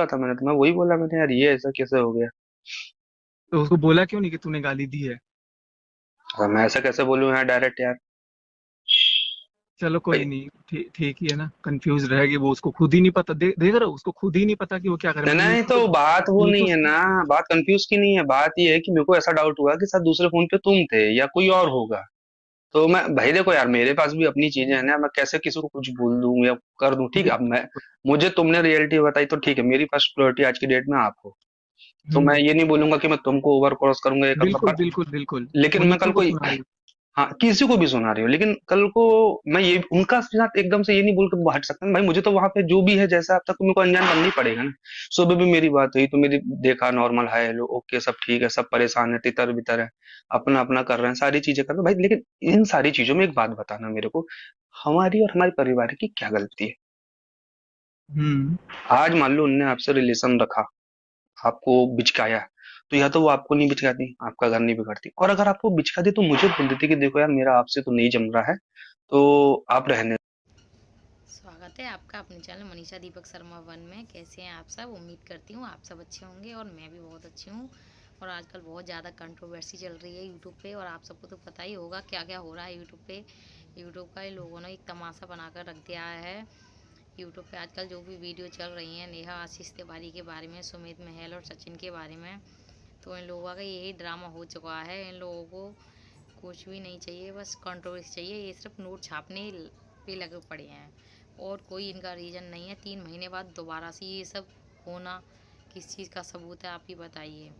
था मैंने, तो मैं वही बोला, मैंने यार ये ऐसा कैसे हो गया। तो उसको बोला क्यों नहीं कि तूने गाली दी है? और मैं ऐसा कैसे बोलूँ यार डायरेक्ट यार। चलो कोई भाई नहीं, ठीक ठीक ही है ना, कंफ्यूज रहेगी वो, उसको खुद ही नहीं पता, देख रहे हो, उसको खुद ही नहीं पता कि वो क्या करे। नहीं मतलब नहीं, तो बात वो ये तो नहीं है ना। बात कंफ्यूज की नहीं है, बात ये है कि मेरे को ऐसा डाउट हुआ कि शायद दूसरे फोन पे तुम थे या कोई और होगा। तो मैं भाई देखो यार, मेरे पास भी अपनी चीजें हैं ना, मैं कैसे किसी को कुछ बोल दूं या कर दूं, ठीक है। अब बिल्कुल मैं, बिल्कुल। मुझे तुमने रियलिटी बताई तो ठीक है, मेरी फर्स्ट प्रायोरिटी आज की डेट में आप हो। तो मैं हम्म। ये नहीं बोलूंगा कि मैं तुमको ओवर क्रॉस करूंगा, ये करूंगा, बिल्कुल पर बिल्कुल बिल्कुल। लेकिन मैं कल उन्हीं को को, सुना रही हाँ किसी को भी सुना रही हो, लेकिन कल को मैं ये उनका साथ एकदम से ये नहीं बोल के हट सकता ना भाई। मुझे तो वहां पे जो भी है जैसा अब तक मेरे को अनजान बनना ही पड़ेगा ना। सुबह भी मेरी बात हुई तो मेरी देखा, नॉर्मल हाय हेलो ओके सब ठीक है, सब परेशान है, तितर बितर है, अपना अपना कर रहे हैं, सारी चीजें कर रहे हैं भाई। लेकिन इन सारी चीजों में एक बात बताना मेरे को, हमारी और हमारे परिवार की क्या गलती है। है। हम्म। आज मान लो उनने आपसे रिलेशन रखा, आपको बिचकाया, तो या तो वो आपको नहीं बिचकाती, आपका घर नहीं बिगड़ती, और अगर आपको बिचकाती तो मुझे बोल देती कि देखो यार मेरा आपसे तो नहीं जम रहा है, तो आप रहने। स्वागत है आपका अपने चैनल मनीषा दीपक शर्मा वन में। कैसे हैं आप सब? उम्मीद करती हूँ आप सब अच्छे होंगे और मैं भी बहुत अच्छी हूँ। और आजकल बहुत ज़्यादा कंट्रोवर्सी चल रही है यूट्यूब पे, और आप सबको तो पता ही होगा क्या क्या हो रहा है यूट्यूब पे। यूट्यूब का इन लोगों ने एक तमाशा बनाकर रख दिया है। यूट्यूब पे आजकल जो भी वीडियो चल रही हैं नेहा आशीष तिवारी के बारे में, सुमित महल और सचिन के बारे में, तो इन लोगों का यही ड्रामा हो चुका है। इन लोगों को कुछ भी नहीं चाहिए, बस कंट्रोवर्सी चाहिए। ये सिर्फ नोट छापने पे लगे पड़े हैं और कोई इनका रीज़न नहीं है। 3 महीने बाद दोबारा से ये सब होना किस चीज़ का सबूत है, आप ही बताइए।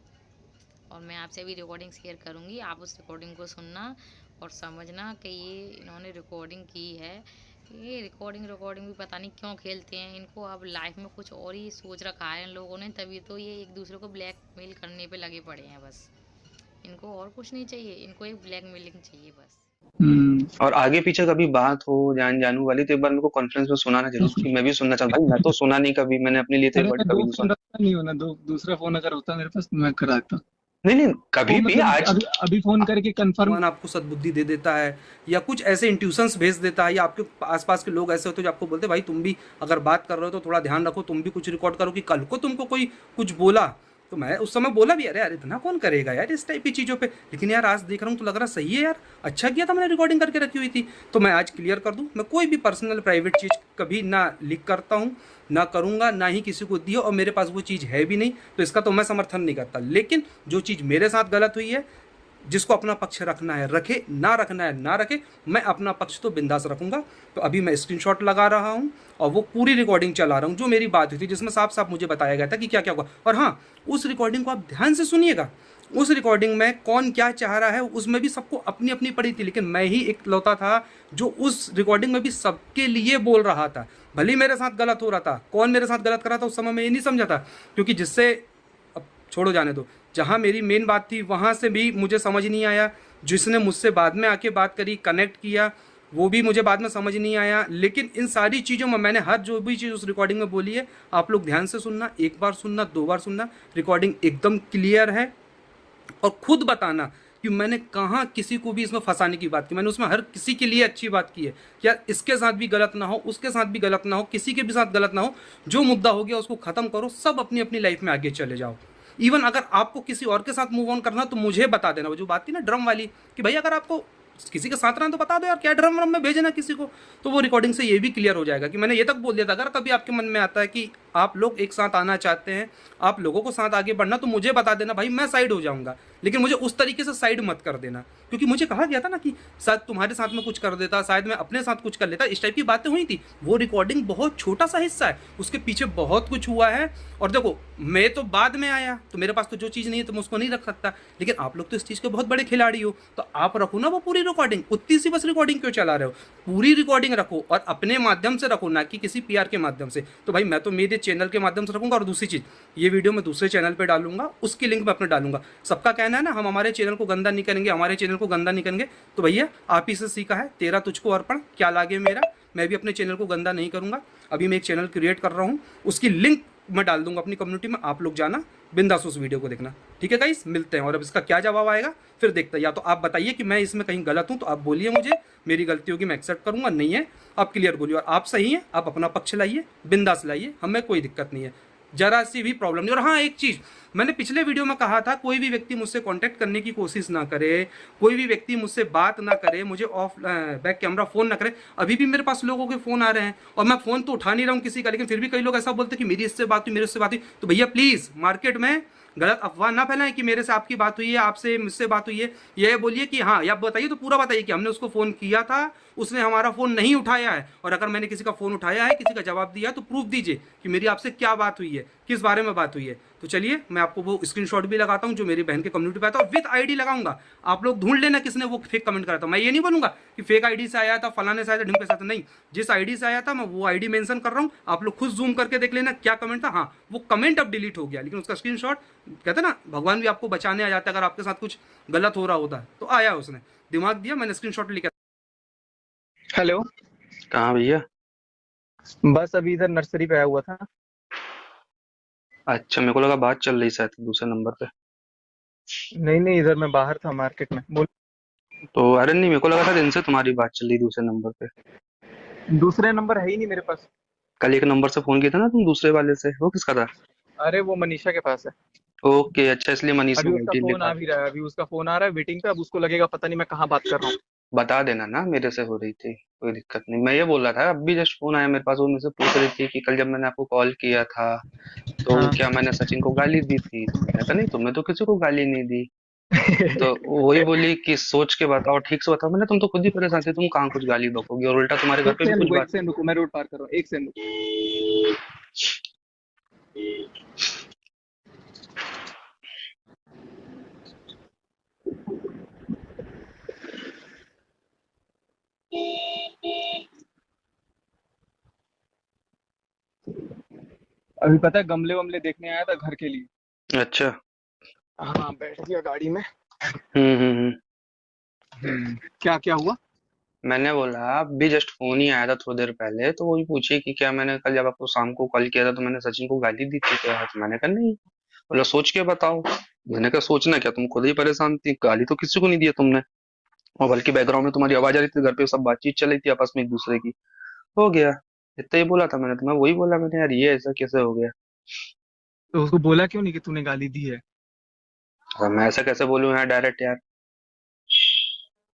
और मैं आपसे भी रिकॉर्डिंग शेयर करूँगी, आप उस रिकॉर्डिंग को सुनना और समझना कि ये इन्होंने रिकॉर्डिंग की है। ये रिकॉर्डिंग रिकॉर्डिंग भी पता नहीं क्यों खेलते हैं। इनको अब लाइफ में कुछ और ही सोच रखा है इन लोगों ने, तभी तो ये एक दूसरे को ब्लैकमेल करने पे लगे पड़े हैं बस। इनको और कुछ नहीं चाहिए, इनको एक ब्लैकमेलिंग चाहिए बस। हम्म। और आगे पीछे कभी बात हो जान जानू वाली तो एक बार मेरे को कॉन्फ्रेंस में सुनाना जरूर, कि मैं भी सुनना चाहता भाई, मैं तो सुना नहीं कभी, मैंने अपने लिए तो एक अरे वर्ड मैं कभी दो नहीं फोन सुना। रखता नहीं हूँ ना, दो दूसरा फोन अगर होता मेरे पास तो मैं करा देता। नहीं नहीं, वो कभी भी मतलब आज। अभी अभी फोन करके कंफर्म। भगवान आपको सद्बुद्धि दे देता है या कुछ ऐसे इंट्यूशंस भेज देता है, या आपके आसपास के लोग ऐसे होते हैं जो आपको बोलते हैं भाई तुम भी अगर बात कर रहे हो तो थोड़ा ध्यान रखो, तुम भी कुछ रिकॉर्ड करो, कि कल को तुमको कोई कुछ बोला। तो मैं उस समय बोला भी, अरे यार इतना कौन करेगा यार इस टाइप की चीज़ों पे, लेकिन यार आज देख रहा हूँ तो लग रहा सही है यार, अच्छा किया था मैंने रिकॉर्डिंग करके रखी हुई थी। तो मैं आज क्लियर कर दूँ, मैं कोई भी पर्सनल प्राइवेट चीज़ कभी ना लीक करता हूँ, ना करूँगा, ना ही किसी को दी हो, और मेरे पास वो चीज़ है भी नहीं, तो इसका तो मैं समर्थन नहीं करता। लेकिन जो चीज़ मेरे साथ गलत हुई है, जिसको अपना पक्ष रखना है रखे, ना रखना है ना रखे, मैं अपना पक्ष तो बिंदास रखूंगा। तो अभी मैं स्क्रीनशॉट लगा रहा हूं और वो पूरी रिकॉर्डिंग चला रहा हूं जो मेरी बात हुई थी, जिसमें साफ साफ मुझे बताया गया था कि क्या क्या हुआ। और हाँ, उस रिकॉर्डिंग को आप ध्यान से सुनिएगा। उस रिकॉर्डिंग में कौन क्या चाह रहा है उसमें भी सबको अपनी अपनी पड़ी थी, लेकिन मैं ही एक लौता था जो उस रिकॉर्डिंग में भी सबके लिए बोल रहा था। भले ही मेरे साथ गलत हो रहा था, कौन मेरे साथ गलत कर रहा था उस समय मैं ये नहीं समझा था, क्योंकि जिससे, अब छोड़ो जाने दो, जहाँ मेरी मेन बात थी वहाँ से भी मुझे समझ नहीं आया। जिसने मुझसे बाद में आके बात करी, कनेक्ट किया, वो भी मुझे बाद में समझ नहीं आया। लेकिन इन सारी चीज़ों में मैंने हर जो भी चीज़ उस रिकॉर्डिंग में बोली है, आप लोग ध्यान से सुनना, एक बार सुनना, दो बार सुनना, रिकॉर्डिंग एकदम क्लियर है। और खुद बताना कि मैंने कहाँ किसी को भी इसमें फंसाने की बात की, मैंने उसमें हर किसी के लिए अच्छी बात की है। यार इसके साथ भी गलत ना हो, उसके साथ भी गलत ना हो, किसी के भी साथ गलत ना हो, जो मुद्दा हो गया उसको खत्म करो, सब अपनी अपनी लाइफ में आगे चले जाओ। इवन अगर आपको किसी और के साथ मूव ऑन करना तो मुझे बता देना। वो जो बात थी ना ड्रम वाली, कि भाई अगर आपको किसी के साथ रहना तो बता दो यार, क्या ड्रम व्रम में भेजना किसी को। तो वो रिकॉर्डिंग से ये भी क्लियर हो जाएगा कि मैंने ये तक बोल दिया था, अगर कभी आपके मन में आता है कि आप लोग एक साथ आना चाहते हैं, आप लोगों को साथ आगे बढ़ना, तो मुझे बता देना भाई, मैं साइड हो जाऊंगा। लेकिन मुझे उस तरीके से साइड मत कर देना, क्योंकि मुझे कहा गया था ना कि शायद तुम्हारे साथ में कुछ कर देता, शायद मैं अपने साथ कुछ कर लेता, इस टाइप की बातें हुई थी। वो रिकॉर्डिंग बहुत छोटा सा हिस्सा है, उसके पीछे बहुत कुछ हुआ है। और देखो, मैं तो बाद में आया, तो मेरे पास तो जो चीज़ नहीं है तो मैं उसको नहीं रख सकता, लेकिन आप लोग तो इस चीज़ के बहुत बड़े खिलाड़ी हो, तो आप रखो ना वो पूरी रिकॉर्डिंग। उतनी सी बस रिकॉर्डिंग क्यों चला रहे हो? पूरी रिकॉर्डिंग रखो, और अपने माध्यम से रखो, ना कि किसी पीआर के माध्यम से। तो भाई मैं तो मेरे चैनल के माध्यम से रखूंगा। और दूसरी चीज़, ये वीडियो मैं दूसरे चैनल पे डालूंगा, उसकी लिंक मैं अपने डालूंगा। सबका कहना है ना हम हमारे चैनल को गंदा नहीं करेंगे, हमारे चैनल को गंदा नहीं करेंगे, तो भैया आप ही से सीखा है, तेरा तुझको अर्पण, क्या लागे मेरा। मैं भी अपने चैनल को गंदा नहीं करूंगा। अभी मैं एक चैनल क्रिएट कर रहा हूँ, उसकी लिंक मैं डाल दूंगा अपनी कम्युनिटी में, आप लोग जाना बिंदास उस वीडियो को देखना। ठीक है गाइस, मिलते हैं। और अब इसका क्या जवाब आएगा फिर देखते हैं। या तो आप बताइए कि मैं इसमें कहीं गलत हूं तो आप बोलिए मुझे, मेरी गलती होगी मैं एक्सेप्ट करूंगा, नहीं है आप क्लियर बोलिए। और आप सही हैं, आप अपना पक्ष लाइए, बिंदास लाइए, हमें कोई दिक्कत नहीं है। जरा सी भी प्रॉब्लम नहीं। और हाँ, एक चीज मैंने पिछले वीडियो में कहा था, कोई भी व्यक्ति मुझसे कांटेक्ट करने की कोशिश ना करे, कोई भी व्यक्ति मुझसे बात ना करे, मुझे ऑफ बैक कैमरा फोन ना करे। अभी भी मेरे पास लोगों के फोन आ रहे हैं और मैं फोन तो उठा नहीं रहा हूँ किसी का, लेकिन फिर भी कई लोग ऐसा बोलते हैं कि मेरी इससे बात हुई, मेरे उससे बात हुई। तो भैया प्लीज मार्केट में गलत अफवाह ना फैलाएं कि मेरे से आपकी बात हुई है, आपसे मुझसे बात हुई है। ये बोलिए कि हाँ, या बताइए तो पूरा बताइए कि हमने उसको फोन किया था, उसने हमारा फोन नहीं उठाया है, और अगर मैंने किसी का फोन उठाया है, किसी का जवाब दिया, तो प्रूफ दीजिए कि मेरी आपसे क्या बात हुई है, किस बारे में बात हुई है। तो चलिए मैं आपको वो स्क्रीनशॉट भी लगाता हूँ जो मेरी बहन के कम्युनिटी पे आता है, और विद आईडी लगाऊंगा। आप लोग ढूंढ लेना किसने वो फेक कमेंट करा था। मैं ये नहीं बोलूंगा कि फेक आईडी से आया था, फलाने से आया था, ढिमके से आया था, नहीं। जिस आईडी से आया था मैं वो आईडी मेंशन कर रहा हूँ, आप लोग खुद जूम करके देख लेना क्या कमेंट था। हाँ, वो कमेंट अब डिलीट हो गया, लेकिन उसका स्क्रीनशॉट, कहते ना भगवान भी आपको बचाने आ जाता है, अगर आपके साथ कुछ गलत हो रहा होता है तो आया, उसने दिमाग दिया, मैंने स्क्रीनशॉट लिखा। हेलो। कहाँ भैया? बस अभी इधर नर्सरी पे आया हुआ था। अच्छा, मेरे को लगा बात चल रही शायद दूसरे नंबर पे। नहीं नहीं, इधर मैं बाहर था मार्केट में। बोल। तो अरे नहीं, मेरे को लगा था दिन से तुम्हारी बात चल रही दूसरे नंबर पे। दूसरे नंबर है ही नहीं मेरे पास। कल एक नंबर से फोन किया था ना तुम दूसरे वाले से, वो किसका था? अरे वो मनीषा के पास है। ओके, अच्छा, इसलिए मनीष अभी में उसका वैटी फोन लिखा। आ भी रहा है, अभी उसका फोन आ रहा है वेटिंग पे। अब उसको लगेगा पता नहीं मैं कहाँ बात कर रहा हूँ। बता देना ना मेरे से हो रही थी, कोई दिक्कत नहीं। मैं ये बोल रहा था, अभी जस्ट फोन आया मेरे पास, वो मुझसे पूछ रही थी कि कल जब मैंने आपको कॉल किया था तो हाँ। क्या मैंने सचिन को गाली दी थी? तो मैंने कहा नहीं, तुमने तो किसी को गाली नहीं दी। तो वही बोली कि सोच के बताओ, ठीक से बताओ। मैंने तुम तो खुद ही परेशान थे, तुम कहाँ कुछ गाली बकोगी, और उल्टा तुम्हारे घर एक पे भी सेकंड कुछ रुको, बात। एक सेकंड रुको, मैं रोड पार कर रहा हूँ, एक सेकंड रुको। अभी पता है गमले वमले देखने आया था घर के लिए। अच्छा। हाँ, बैठ गया गाड़ी में। हम्म। क्या क्या हुआ? मैंने बोला अभी जस्ट फोन ही आया था थोड़ी देर पहले, तो वही पूछी कि क्या मैंने कल जब आपको शाम को कॉल किया था तो मैंने सचिन को गाली दी थी क्या? तो मैंने कहा नहीं। बोला सोच के बताओ। मैंने कहा सोचना क्या, तुम खुद ही परेशान थी, गाली तो किसी को नहीं दिया तुमने। और बल्कि बैकग्राउंड में तुम्हारी आवाज आ रही थी, घर पे सब बातचीत चल रही थी आपस में एक दूसरे की। हो गया, इतना ही बोला था मैंने। तुम्हें वही बोला मैंने, यार ये ऐसा कैसे हो गया? तो उसको बोला क्यों नहीं कि तूने गाली दी है? अब मैं ऐसा कैसे बोलूं यार डायरेक्ट यार?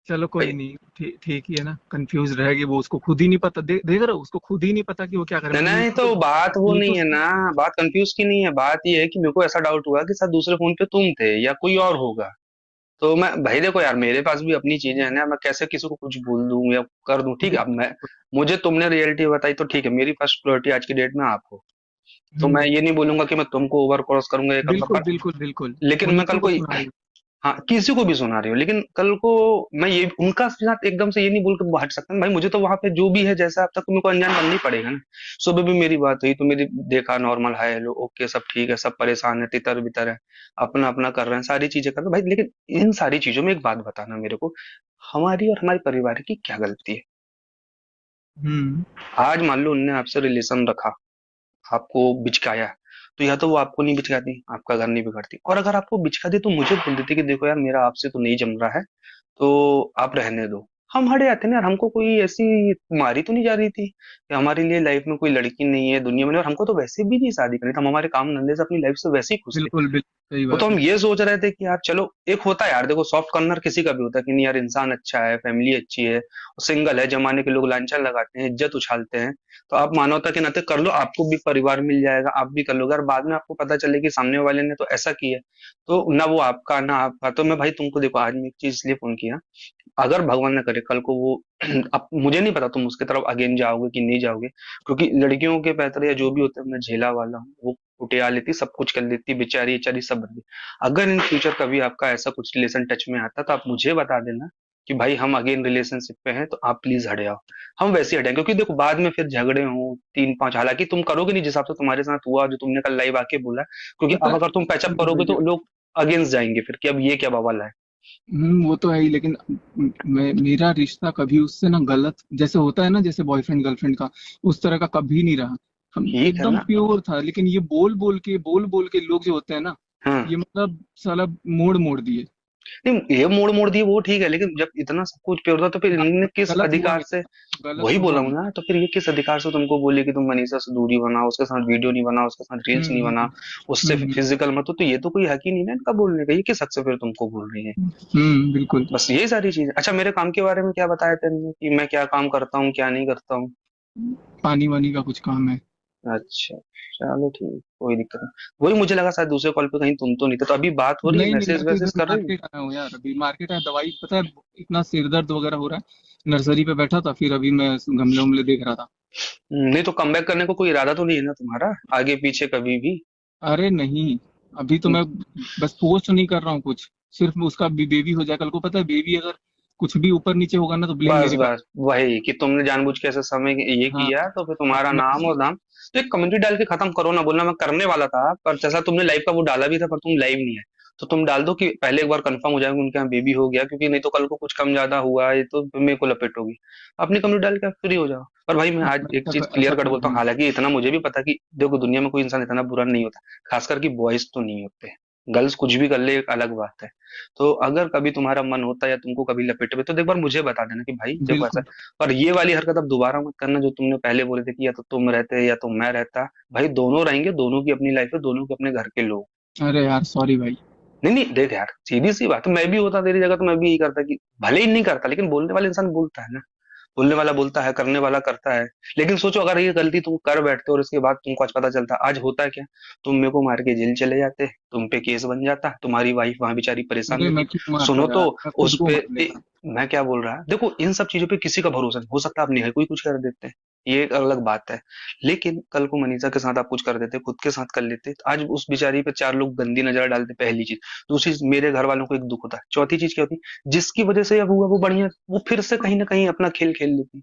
चलो कोई भाई, नहीं, ठीक ठीक ही है ना। कंफ्यूज रहेगी वो, उसको खुद ही नहीं पता। देख रहे हो, उसको खुद ही नहीं पता कि वो क्या करे। नहीं मैंने नहीं, नीतू तो को बात वो नीतू नहीं है ना। बात कंफ्यूज की नहीं है, बात ये है कि मेरे को ऐसा डाउट हुआ कि शायद दूसरे फोन पे तुम थे या कोई और होगा। तो मैं भाई देखो यार, मेरे पास भी अपनी चीजें हैं ना, मैं कैसे किसी को कुछ बोल दूं या कर दूं? ठीक है, अब मैं, मुझे तुमने रियलिटी बताई तो ठीक है, मेरी फर्स्ट प्रायोरिटी आज की डेट में आप हो। तो मैं हम्म, ये नहीं बोलूंगा कि मैं तुमको ओवर क्रॉस करूंगा, ये करूंगा, बिल्कुल पर बिल्कुल बिल्कुल। वो लेकिन मैं कल नीतू को को, सुना रही हाँ, किसी को भी सुना रही हो, लेकिन कल को मैं ये उनका साथ एकदम से ये नहीं बोल के हट सकता भाई। मुझे तो वहां पे जो भी है जैसा अब तक तो मेरे को अनजान बनना ही पड़ेगा ना। सुबह भी मेरी बात हुई तो मेरी देखा, नॉर्मल हाय हेलो ओके, सब ठीक है, सब परेशान है, तितर बितर है, अपना अपना कर रहे हैं, सारी चीजें कर रहे हैं भाई। लेकिन इन सारी चीजों में एक बात बताना मेरे को, हमारी और हमारे परिवार की क्या गलती है? है। हम्म। आज मान लो उनने आपसे रिलेशन रखा, आपको बिचकाया, तो या तो वो आपको नहीं बिचकाती, आपका घर नहीं बिगाड़ती, और अगर आपको बिचकाती तो मुझे बोल देती कि देखो यार मेरा आपसे तो नहीं जम रहा है, तो आप रहने दो। हम हट जाते ना यार, हमको कोई ऐसी मारी तो नहीं जा रही थी कि हमारे लिए लाइफ में कोई लड़की नहीं है दुनिया में, और हमको तो वैसे भी नहीं शादी करनी थी, हम हमारे काम धंधे से अपनी लाइफ से वैसे ही खुश थे। बिल्कुल बिल्कुल सही वो तो बात है। हम ये सोच रहे थे कि यार चलो, एक होता है यार, देखो सॉफ्ट कॉर्नर किसी का भी होता है कि नहीं यार इंसान अच्छा है, फैमिली अच्छी है, सिंगल है, जमाने के लोग लांछन लगाते हैं, इज्जत उछालते हैं, तो आप मानवता के नाते कर लो, आपको भी परिवार मिल जाएगा, आप भी कर लोगे, और बाद में आपको पता चले कि सामने वाले ने तो ऐसा किया, तो ना वो आपका ना आपका। तो मैं भाई तुमको देखो, आज मैं एक चीज इसलिए फोन किया, अगर भगवान ना करे कल को वो अब मुझे नहीं पता तुम उसके तरफ अगेन जाओगे कि नहीं जाओगे, क्योंकि लड़कियों के पैतरे या जो भी होते हैं मैं झेला वाला हूँ, वो कुटिया लेती, सब कुछ कर लेती, बेचारी बेचारी सब बन गई। अगर इन फ्यूचर कभी आपका ऐसा कुछ रिलेशन टच में आता तो आप मुझे बता देना कि भाई हम अगेन रिलेशनशिप पे हैं, तो आप प्लीज हट जाओ। हम वैसे ही हटेंगे, क्योंकि देखो बाद में फिर झगड़े हों तीन पांच, हालांकि तुम करोगे नहीं जिस हिसाब से तुम्हारे साथ हुआ, जो तुमने कल लाइव आके बोला, क्योंकि पता अब है। अगर तुम पैचअप बिल्कुल करोगे भैया। तो लोग अगेंस्ट जाएंगे फिर कि अब ये क्या बवाल है। वो तो है ही, लेकिन मेरा रिश्ता कभी उससे ना गलत जैसे होता है ना, जैसे बॉयफ्रेंड गर्लफ्रेंड का, उस तरह का कभी नहीं रहा। हम ठीक है एकदम ना। प्योर था। लेकिन ये बोल बोल के लोग जो होते हैं ना, हाँ, ये मतलब साला मोड़ मोड़ दिए। नहीं, ये मोड़ दिए वो ठीक है, लेकिन जब इतना सब कुछ पे होता तो फिर इन्होंने किस गलत हुआ अधिकार से, मेरा, गलत वही तो बोल हुआ रहा हूँ मेरा। ना, तो फिर ये किस अधिकार से तुमको बोले कि तुम मनीषा से दूरी बनाओ, उसके साथ वीडियो नहीं बनाओ, उसके साथ रील्स नहीं बना, उससे हम्म, फिजिकल मत हो, तो ये तो कोई हक ही नहीं ना इनका बोलने का, ये किस हक से फिर तुमको बोल रही है? बिल्कुल। बस यही सारी चीजें। अच्छा, मेरे काम के बारे में क्या बताया तेने कि मैं क्या काम करता हूँ क्या नहीं करता हूँ? पानी वानी का कुछ काम है। अच्छा, चलो ठीक, कोई दिक्कत नहीं। वही मुझे लगा शायद दूसरे कॉल पे कहीं तुम तो नहीं थे, तो अभी बात हो रही है, नहीं नहीं, मैसेज मैं तो वैसेज इधर कर रही हो? मार्केट आया हूँ यार, अभी मार्केट आया, दवाई पता है, इतना सिर दर्द वगैरह हो रहा है, नर्सरी पे बैठा था, फिर अभी मैं गमले उमले देख रहा था। नहीं तो कमबैक करने को कोई इरादा तो नहीं है ना तुम्हारा, आगे पीछे कभी भी? अरे नहीं, अभी तो मैं बस पोस्ट नहीं कर रहा हूँ कुछ, सिर्फ उसका बेबी हो जाए, कल को पता है बेबी अगर कुछ भी ऊपर नीचे होगा ना तो ब्लेम बस मेरे पे बस वही कि तुमने जानबूझ के ऐसे समय ये हाँ, किया तो फिर हाँ, तुम्हारा नाम और दाम। तो एक कमेंट्री डाल के खत्म करो ना, बोलना मैं करने वाला था, पर जैसा तुमने लाइव का वो डाला भी था पर तुम लाइव नहीं है, तो तुम डाल दो कि पहले एक बार कंफर्म हो जाएगा उनके यहाँ बेबी हो गया, क्योंकि नहीं तो कल को कुछ कम ज्यादा हुआ ये तो मेरे को लपेटोगी। अपनी कमेंट्री डाल के फ्री हो जाओ। और भाई मैं आज मैं एक चीज ऐसा क्लियर कट कर बोलता हूँ, दूंगा। हालांकि इतना मुझे भी पता कि देखो दुनिया में कोई इंसान इतना बुरा नहीं होता, खासकर कि बॉयज तो नहीं होते, गर्ल्स कुछ भी कर ले एक अलग बात है। तो अगर कभी तुम्हारा मन होता है या तुमको कभी लपेटे में, तो एक बार मुझे बता देना कि भाई देखो ऐसा। बिल्कुल। और ये वाली हरकत अब दोबारा मत करना जो तुमने पहले बोले थे कि या तो तुम रहते या तो मैं रहता। भाई दोनों रहेंगे, दोनों की अपनी लाइफ है, दोनों के अपने घर के लोग। अरे यार सॉरी भाई। नहीं नहीं देख यार, सीधी सी बात है, मैं भी होता तेरी जगह तो मैं भी यही करता कि भले ही नहीं करता, लेकिन बोलने वाला इंसान बोलता है ना, बोलने वाला बोलता है, करने वाला करता है। लेकिन सोचो अगर ये गलती तुम कर बैठते और इसके बाद तुमको आज पता चलता, आज होता है क्या? तुम मेरे को मार के जेल चले जाते, तुम पे केस बन जाता, तुम्हारी वाइफ वहां बेचारी परेशान अरे मैं रहती। क्यों मारता सुनो तो यार, मैं खुद उस को पे मार लेता। मैं क्या बोल रहा है, देखो इन सब चीजों पे किसी का भरोसा नहीं हो सकता, आप नहीं है कोई कुछ कर देते हैं, ये एक अलग बात है। लेकिन कल को मनीषा के साथ आप कुछ कर देते, खुद के साथ कर लेते, तो आज उस बेचारी पे चार लोग गंदी नजर डालते, पहली चीज। दूसरी चीज, मेरे घर वालों को एक दुख होता है। चौथी चीज क्या होती, जिसकी वजह से अब हुआ वो बढ़िया, वो फिर से कहीं ना कहीं अपना खेल खेल लेती,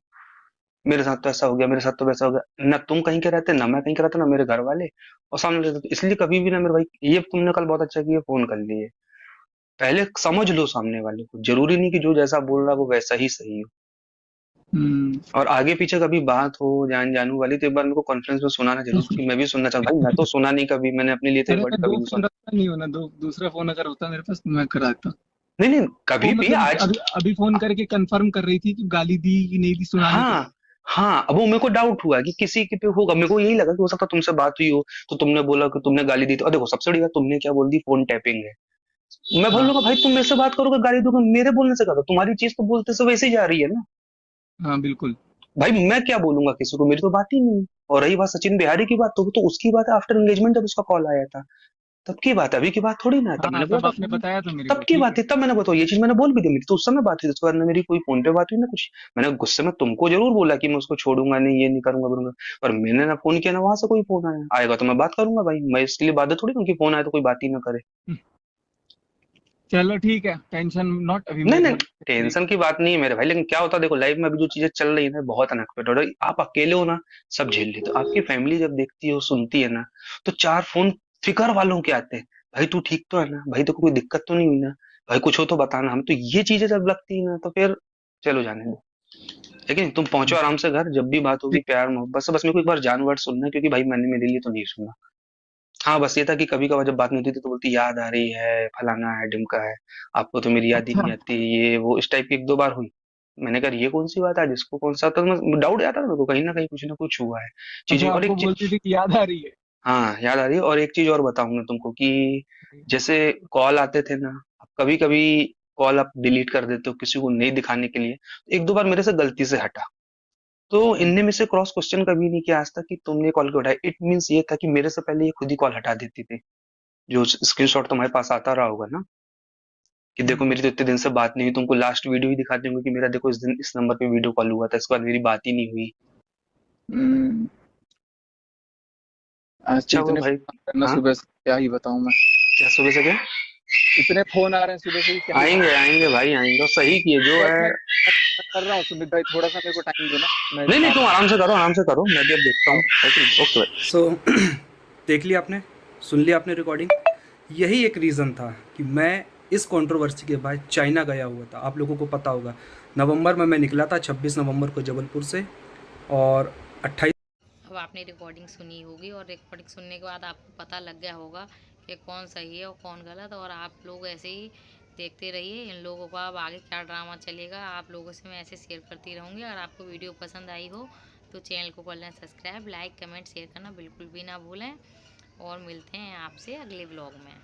मेरे साथ तो ऐसा हो गया, मेरे साथ तो वैसा हो गया, ना तुम कहीं के रहते, ना मैं कहीं का रहता, ना मेरे घर वाले, और सामने रहते। तो इसलिए कभी भी ना मेरे भाई, ये तुमने कल बहुत अच्छा किया फोन कर लिए, पहले समझ लो सामने वाले को, जरूरी नहीं कि जो जैसा बोल रहा है वो वैसा ही सही हो। हम्म। और आगे पीछे कभी बात हो जान जानू वाली तो एक बार मेरे को कॉन्फ्रेंस में सुनाना जरूर, क्योंकि मैं भी सुनना चाहता भाई, मैं तो सुना नहीं कभी, मैंने अपने लिए तो एक अरे वर्ड मैं कभी दो नहीं फोन सुना। रखता नहीं हूँ ना, दो दूसरा फोन अगर होता मेरे पास तो मैं करा देता। नहीं नहीं, वो कभी भी मतलब आज। अभी अभी फोन करके कंफर्म कर रही थी कि गाली दी कि नहीं दी, सुनाने के लिए। हाँ हाँ, अब वो मेरे को डाउट हुआ कि किसी के पे होगा, मेरे को यही लगा कि हो सकता है तुमसे बात हुई हो, तो तुमने बोला कि तुमने गाली दी, तो देखो सबसे बड़ी बात तुमने क्या बोल दी, फोन टैपिंग है। मैं बोल हाँ, लूंगा भाई तुम मेरे से बात करोगे गाली दोगे, मेरे बोलने से कहा, तुम्हारी चीज तो बोलते से वैसे ही जा रही है ना। हाँ बिल्कुल। भाई मैं क्या बोलूंगा किसी को, मेरी तो बात ही नहीं है। और रही बात सचिन बिहारी की बात, तो उसकी बात है आफ्टर एंगेजमेंट जब उसका कॉल आया था, तब की बात है, अभी की बात थोड़ी ना है, तब हाँ मैंने बोला तब था आपने बताया था मेरे तब को, की ठीक बात है। है, तब मैंने बताया ये चीज मैंने बोल भी दी, मेरी तो उस समय बात हुई, उसके बाद ना मेरी कोई फोन पे बात हुई ना कुछ। मैंने गुस्से में तुमको जरूर बोला कि मैं उसको छोड़ूंगा नहीं, ये नहीं करूंगा करूंगा, पर मैंने ना फोन किया ना वहां से कोई फोन आया, आएगा तो मैं बात करूंगा भाई, मैं इसके लिए बात थोड़ी उनकी फोन आए तो कोई बात ही ना करे। चलो ठीक है, टेंशन नॉट, अभी नहीं मैं नहीं, थोड़ी फ्री। टेंशन की बात नहीं है मेरे भाई, लेकिन क्या होता है देखो लाइफ में अभी जो चीजें चल रही है ना बहुत अनएक्सपेक्टेड है, आप अकेले हो ना सब झेल लेते हो, आपकी फैमिली जब देखती है सुनती है ना, तो चार फोन फिकर वालों के आते हैं, भाई तू ठीक तो है ना, भाई तो कोई दिक्कत तो नहीं हुई ना, भाई कुछ हो तो बताना, हम तो ये चीजें जब लगती है ना तो फिर चलो जाने दो। लेकिन तुम पहुंचो आराम से घर, जब भी बात होगी प्यार मोहब्बत से, बस मेरे को एक बार जान वर्ड सुनना है, क्योंकि भाई मैंने मेरे लिए तो नहीं सुना। हाँ बस ये था कि कभी कभार जब बात नहीं होती थी तो बोलती याद आ रही है, फलाना है ढिमका है, आपको तो मेरी याद ही अच्छा। नहीं आती, ये वो इस टाइप की एक दो बार हुई। मैंने कहा ये कौन सी बात है जिसको कौन सा, तो डाउट आता था मेरे को कहीं ना कहीं कुछ ना कुछ हुआ है चीजें। अच्छा, और आपको एक बोलती चीज, थी कि याद आ रही है। हाँ याद आ रही है, और एक चीज और बताऊंगा तुमको कि जैसे कॉल आते थे ना, कभी कभी कॉल आप डिलीट कर देते हो किसी को नहीं दिखाने के लिए, एक दो बार मेरे से गलती से हटा, तो इनने में से क्रॉस क्वेश्चन कभी नहीं किया आज तक कि तुमने कॉल क्यों उठाया, इट मीन्स ये था कि मेरे से पहले ये खुद ही कॉल हटा देती थी। जो स्क्रीनशॉट तुम्हारे पास आता रहा होगा ना, कि देखो हम्म। मेरी तो इतने दिन से बात नहीं हुई, तुमको लास्ट वीडियो ही दिखाते होंगे कि मेरा देखो इस दिन इस नंबर पे वीडियो कॉल हुआ था, इसके बाद मेरी बात ही नहीं हुई। हम्म, आज तो अच्छा हुआ इतने भाई। फोन करना हाँ, सुबह से, क्या ही बताऊं मैं। क्या सुबह से क्या? इतने फोन आ रहे हैं सुबह से, क्या ही आएंगे बताऊं। आएंगे भाई आएंगे, और सही किए जो बस है। मैं कर रहा हूँ सुमित भाई, थोड़ा सा मेरे को टाइम दो ना, मैं नहीं नहीं, आ तुम रहा आराम से करो, आराम से करो, मैं भी अब देखता हूँ, हूँ। है कि नहीं? ओके भाई। सो देख लिया आपने, सुन लिया आपने रिकॉर्डिंग। यही एक रीज़न था कि मैं इस कंट्रोवर्सी के बाद चाइना गया हुआ था। आप लोगों को पता होगा नवंबर में मैं निकला था, 26 नवंबर को जबलपुर से, और 28। अब आपने रिकॉर्डिंग सुनी होगी और रिकॉर्डिंग सुनने के बाद आपको पता लग गया होगा कि कौन सही है और कौन गलत, और आप लोग ऐसे ही देखते रहिए इन लोगों का अब आगे क्या ड्रामा चलेगा। आप लोगों से मैं ऐसे शेयर करती रहूँगी। अगर आपको वीडियो पसंद आई हो तो चैनल को कर लें सब्सक्राइब, लाइक कमेंट शेयर करना बिल्कुल भी ना भूलें। और मिलते हैं आपसे अगले ब्लॉग में।